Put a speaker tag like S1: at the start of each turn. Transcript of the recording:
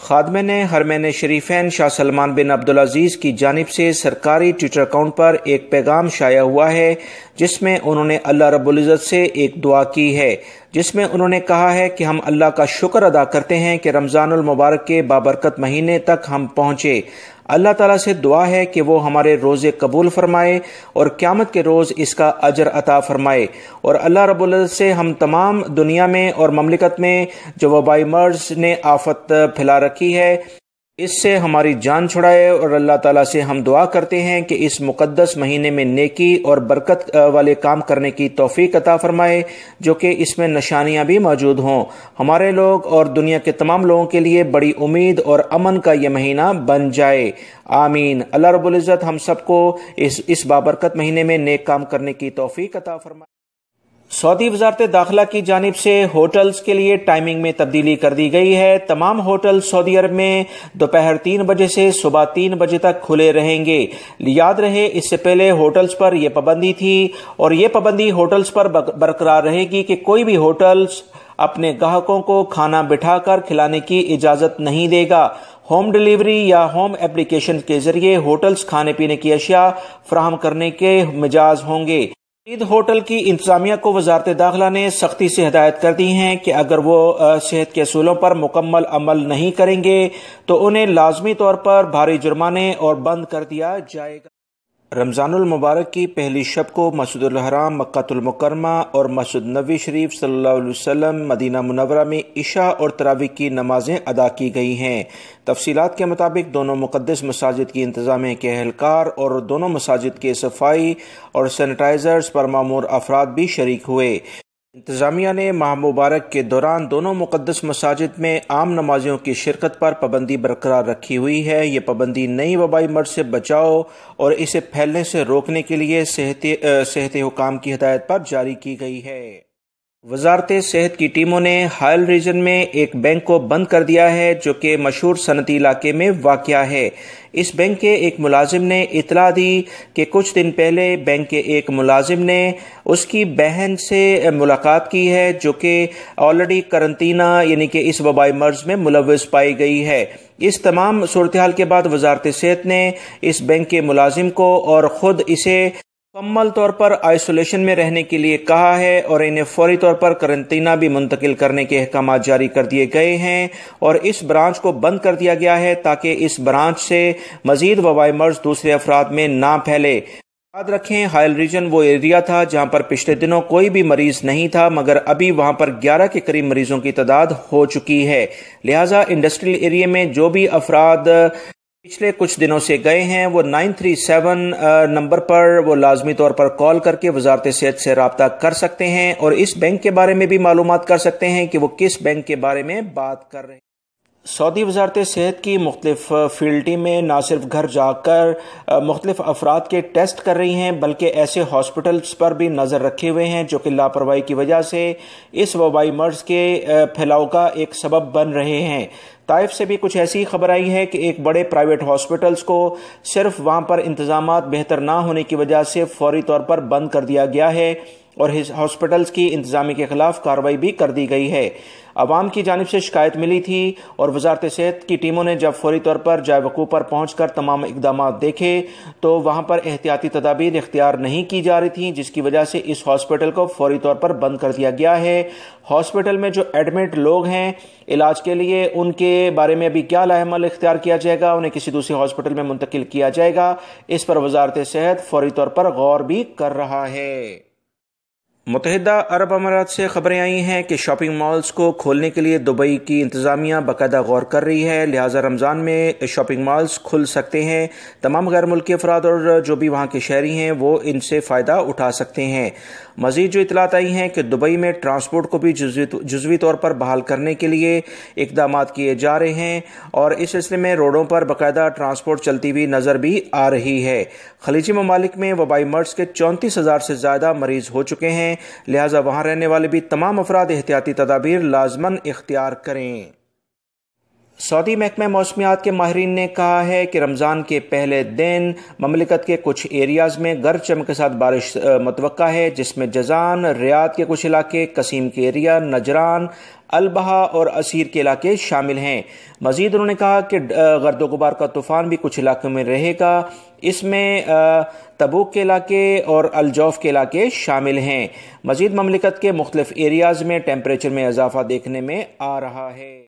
S1: خادمین حرمین شریفین شاہ سلمان بن عبدالعزیز کی جانب سے سرکاری ٹویٹر اکاؤنٹ پر ایک پیغام شائع ہوا ہے جس میں انہوں نے اللہ رب العزت سے ایک دعا کی ہے، جس میں انہوں نے کہا ہے کہ ہم اللہ کا شکر ادا کرتے ہیں کہ رمضان المبارک کے بابرکت مہینے تک ہم پہنچے۔ اللہ تعالیٰ سے دعا ہے کہ وہ ہمارے روزے قبول فرمائے اور قیامت کے روز اس کا اجر عطا فرمائے، اور اللہ رب العزت سے ہم تمام دنیا میں اور مملکت میں جو وبائی مرض نے آفت پھیلا رکھی ہے اس سے ہماری جان چھڑائے، اور اللہ تعالیٰ سے ہم دعا کرتے ہیں کہ اس مقدس مہینے میں نیکی اور برکت والے کام کرنے کی توفیق عطا فرمائے جو کہ اس میں نشانیاں بھی موجود ہوں، ہمارے لوگ اور دنیا کے تمام لوگوں کے لیے بڑی امید اور امن کا یہ مہینہ بن جائے، آمین۔ اللہ رب العزت ہم سب کو اس بابرکت مہینے میں نیک کام کرنے کی توفیق عطا فرمائے۔ سعودی وزارت داخلہ کی جانب سے ہوٹلز کے لیے ٹائمنگ میں تبدیلی کر دی گئی ہے۔ تمام ہوٹل سعودی عرب میں دوپہر 3 بجے سے صبح 3 بجے تک کھلے رہیں گے۔ یاد رہے اس سے پہلے ہوٹلز پر یہ پابندی تھی، اور یہ پابندی ہوٹلز پر برقرار رہے گی کہ کوئی بھی ہوٹلز اپنے گاہکوں کو کھانا بٹھا کر کھلانے کی اجازت نہیں دے گا۔ ہوم ڈیلیوری یا ہوم ایپلیکیشن کے ذریعے ہوٹلز کھانے پینے کی اشیاء فراہم کرنے کے مجاز ہوں گے۔ ہوٹل کی انتظامیہ کو وزارت داخلہ نے سختی سے ہدایت کر دی ہیں کہ اگر وہ صحت کے اصولوں پر مکمل عمل نہیں کریں گے تو انہیں لازمی طور پر بھاری جرمانے اور بند کر دیا جائے گا۔ رمضان المبارک کی پہلی شب کو مسجد الحرام مکہ المکرمہ اور مسجد نبوی شریف صلی اللہ علیہ وسلم مدینہ منورہ میں عشاء اور تراویح کی نمازیں ادا کی گئی ہیں۔ تفصیلات کے مطابق دونوں مقدس مساجد کی انتظامیہ کے اہلکار اور دونوں مساجد کے صفائی اور سینیٹائزرز پر مامور افراد بھی شریک ہوئے۔ انتظامیہ نے ماہ مبارک کے دوران دونوں مقدس مساجد میں عام نمازیوں کی شرکت پر پابندی برقرار رکھی ہوئی ہے۔ یہ پابندی نئی وبائی مرض سے بچاؤ اور اسے پھیلنے سے روکنے کے لیے صحت حکام کی ہدایت پر جاری کی گئی ہے۔ وزارت صحت کی ٹیموں نے ہائل ریجن میں ایک بینک کو بند کر دیا ہے جو کہ مشہور صنعتی علاقے میں واقع ہے۔ اس بینک کے ایک ملازم نے اطلاع دی کہ کچھ دن پہلے بینک کے ایک ملازم نے اس کی بہن سے ملاقات کی ہے جو کہ آلریڈی قرنطینہ یعنی کہ اس وبائی مرض میں ملوث پائی گئی ہے۔ اس تمام صورتحال کے بعد وزارت صحت نے اس بینک کے ملازم کو اور خود اسے مکمل طور پر آئسولیشن میں رہنے کے لیے کہا ہے، اور انہیں فوری طور پر قرنطینہ بھی منتقل کرنے کے احکامات جاری کر دیے گئے ہیں، اور اس برانچ کو بند کر دیا گیا ہے تاکہ اس برانچ سے مزید وبائی مرض دوسرے افراد میں نہ پھیلے۔ یاد رکھیں ہائل ریجن وہ ایریا تھا جہاں پر پچھلے دنوں کوئی بھی مریض نہیں تھا، مگر ابھی وہاں پر 11 کے قریب مریضوں کی تعداد ہو چکی ہے، لہٰذا انڈسٹریل ایریا میں جو بھی افراد پچھلے کچھ دنوں سے گئے ہیں وہ 937 نمبر پر وہ لازمی طور پر کال کر کے وزارت صحت سے رابطہ کر سکتے ہیں، اور اس بینک کے بارے میں بھی معلومات کر سکتے ہیں کہ وہ کس بینک کے بارے میں بات کر رہے ہیں۔ سعودی وزارت صحت کی مختلف فیلڈ ٹیمیں نہ صرف گھر جا کر مختلف افراد کے ٹیسٹ کر رہی ہیں بلکہ ایسے ہاسپٹلز پر بھی نظر رکھے ہوئے ہیں جو کہ لاپرواہی کی وجہ سے اس وبائی مرض کے پھیلاؤ کا ایک سبب بن رہے ہیں۔ طائف سے بھی کچھ ایسی خبر آئی ہے کہ ایک بڑے پرائیویٹ ہاسپٹلز کو صرف وہاں پر انتظامات بہتر نہ ہونے کی وجہ سے فوری طور پر بند کر دیا گیا ہے، اور ہاسپٹلز کی انتظامیہ کے خلاف کارروائی بھی کر دی گئی ہے۔ عوام کی جانب سے شکایت ملی تھی اور وزارت صحت کی ٹیموں نے جب فوری طور پر جائے وقوع پر پہنچ کر تمام اقدامات دیکھے تو وہاں پر احتیاطی تدابیر اختیار نہیں کی جا رہی تھیں، جس کی وجہ سے اس ہاسپٹل کو فوری طور پر بند کر دیا گیا ہے۔ ہاسپٹل میں جو ایڈمٹ لوگ ہیں علاج کے لیے ان کے بارے میں ابھی کیا لاہ عمل اختیار کیا جائے گا، انہیں کسی دوسرے ہاسپٹل میں منتقل کیا جائے گا، اس پر وزارت صحت فوری طور پر غور بھی کر رہا ہے۔ متحدہ عرب امارات سے خبریں آئی ہیں کہ شاپنگ مالز کو کھولنے کے لیے دبئی کی انتظامیہ باقاعدہ غور کر رہی ہے، لہٰذا رمضان میں شاپنگ مالز کھل سکتے ہیں۔ تمام غیر ملکی افراد اور جو بھی وہاں کے شہری ہیں وہ ان سے فائدہ اٹھا سکتے ہیں۔ مزید جو اطلاعات آئی ہیں کہ دبئی میں ٹرانسپورٹ کو بھی جزوی طور پر بحال کرنے کے لیے اقدامات کیے جا رہے ہیں، اور اس سلسلے میں روڈوں پر باقاعدہ ٹرانسپورٹ چلتی ہوئی نظر بھی آ رہی ہے۔ خلیجی ممالک میں وبائی مرض کے 34,000 سے زیادہ مریض ہو چکے ہیں، لہٰذا وہاں رہنے والے بھی تمام افراد احتیاطی تدابیر لازماً اختیار کریں۔ سعودی محکمہ موسمیات کے ماہرین نے کہا ہے کہ رمضان کے پہلے دن مملکت کے کچھ ایریاز میں گرج چمک کے ساتھ بارش متوقع ہے، جس میں جازان، ریاض کے کچھ علاقے، قصیم کے ایریا، نجران، البہا اور عسیر کے علاقے شامل ہیں۔ مزید انہوں نے کہا کہ گرد و غبار کا طوفان بھی کچھ علاقوں میں رہے گا، اس میں تبوک کے علاقے اور الجوف کے علاقے شامل ہیں۔ مزید مملکت کے مختلف ایریاز میں ٹیمپریچر میں اضافہ دیکھنے میں آ رہا ہے۔